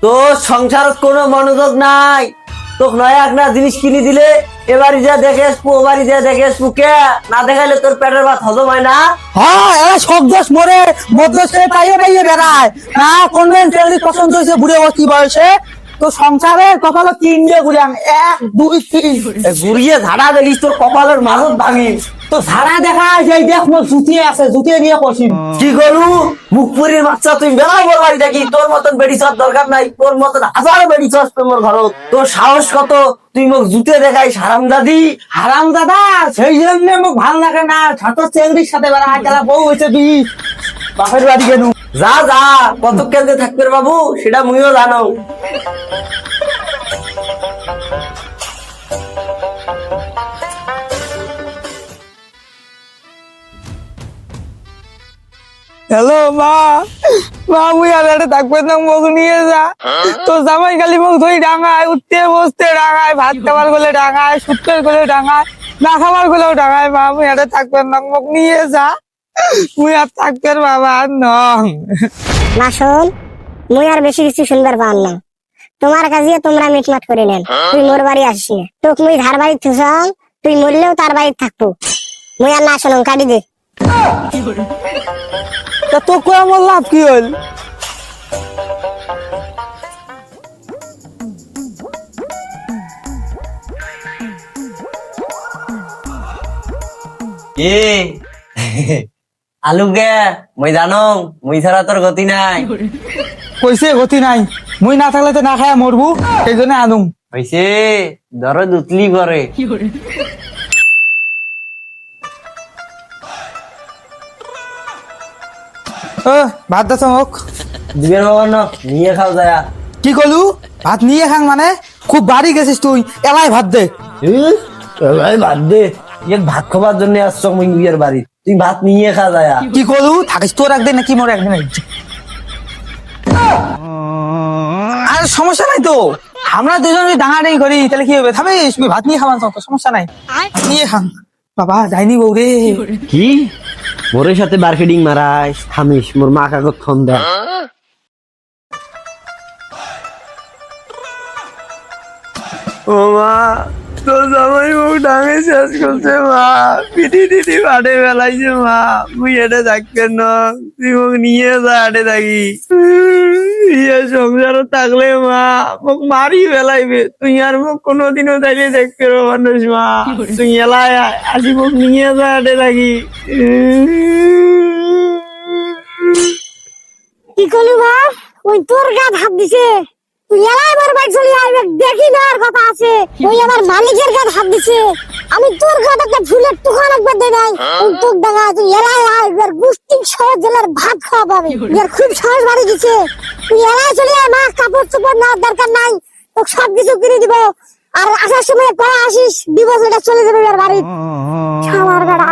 তোর সংসার কোনো মনোযোগ নাই। তোকে নয় একটা জিনিস কিনে দিলে এবারই যা দেখে আসবো ওবারই যা দেখে আসবো, কে না দেখাইলে তোর পেটের ভাত হজম হয় না। হ্যাঁ এরা সব দোষ মরে মধ্যে পাইয়ে পাইয়ে বেড়ায় না। কোনদিন তেমনি পছন্দ হয়েছে বুড়ে কি বয়সে? তো সংসারের কপালে তিনটে ঘুরান, 1 2 3। ঘুরিয়ে ঝাড়া দেখিস তোর কপালের মাজত ভাঙি। তো সারা দেখা যে দেখ মোর জুতিয়ে আছে, জুতিয়ে দিয়ে কষিম। কি করু মুখ পুরির বাচ্চা, তুই বেড়াই বলবারি দেখি তোর মতন বেড়ি চার দরকার নাই, তোর মতন হাজারো বেড়ি চাষ তোমার ঘর। তোর সাহস কত তুই মুখ জুতে দেখাই হারাম দাদি। হারাম দাদা সেই জন্য মোক ভাল লাগে না, ছাত্র চেংড়ির সাথে বেড়ায় গেলা বউ হয়েছে 20 বাপের বাড়ি গেলু। যা যা কত কেন্দ্রে থাকবে বাবু সেটা মুইও জানো। হ্যালো মা, মা মুই আর এটা থাকবে না, মুখ নিয়ে যা। তো জামাই খালি মুখ ধুই ডাঙায়, উঠতে বসতে ডাঙায়, ভাত খাবার গলে ডাঙায়, সুতের গলে ডাঙায়, না খাবার গলেও ডাঙায়। মা মুই এটা থাকবে না, মুখ নিয়ে যা। মুই আর থাকবে বাবা নং। না শোন, মুই আর বেশি কিছু শুনবার পান না। তোমার কাজে তোমরা মিটমাট করে নেন। তুই মোর বাড়ি আসিস না, তোকে মুই ধার বাড়ি থুসাম, তুই মরলেও তার বাড়ি থাকবো। মুই আর না শোনো, কাটি দে। তা তো কই আমার লাভ কি হল? এ আলু গে মই জানো, মই ছাড়া তোর গতি নাই। কইছে গতি নাই, মুই না থাকলে তো না খায় মরবু, সেই জন্য আনুম। হইছে ধরো দুতলি করে। ভাত দাস মোক দিবের বাবা ন নিয়ে খাও যায়। কি কলু? ভাত নিয়ে খাং মানে খুব বাড়ি গেছিস তুই, এলাই ভাত দে। ভাত দে, ভাত খাবার জন্য আসছো মই বিয়ের বাড়ি, তুই ভাত নিয়ে খা যায়। কি কলু? থাকিস তোর একদিন নাকি মোর একদিন? আর সমস্যা নাই তো, আমরা দুজন যদি ডাঙাডাঙি করি তাহলে কি হবে? থামিস, তুই ভাত নিয়ে খাবার তো সমস্যা নাই, ভাত নিয়ে খাং। বাবা যাইনি বউ রে। কি মোরের সাথে মার্কেটিং মারাইস? থামিস, মোর মা কাগজ ফোন দেয়। ও মা, তোর জামাই মুখ ডাঙে শেষ করছে মা, পিটি টিটি ফাটে ফেলাইছে মা, মুই এটা থাকবে না, তুই মুখ নিয়ে যা, আটে থাকি। ইয়ে সংসার থাকলে মা মোক মারি ফেলাইবে, তুই আর মোক কোনোদিনও তাইলে দেখতে পারো মানুষ মা, তুই এলায় আসি মোক নিয়ে যা, আটে থাকি। কি করলি মা? ওই তোর গায়ে হাত দিছে, তুই এলাই আমার বাইক চলে আইবে, দেখি না আর কথা আছে। ওই আমার মালিকের গায়ে হাত দিছে, আমি তোর গায়ে একটা ফুলের টুকান একবার দে নাই। ওই তোর ডাঙা তুই এলাই আইবে, গুষ্টি সহ জেলার ভাত খাওয়া পাবে। এর খুব সাহস বাড়ি দিছে, তুই এলাই চলে আয় মা, কাপড় চোপড় না দরকার নাই, তোকে সব কিছু কিনে দিব। আর আসার সময় পড়া আসিস, 2 বছর চলে যাবে এর বাড়ি। খাওয়ার বেড়া।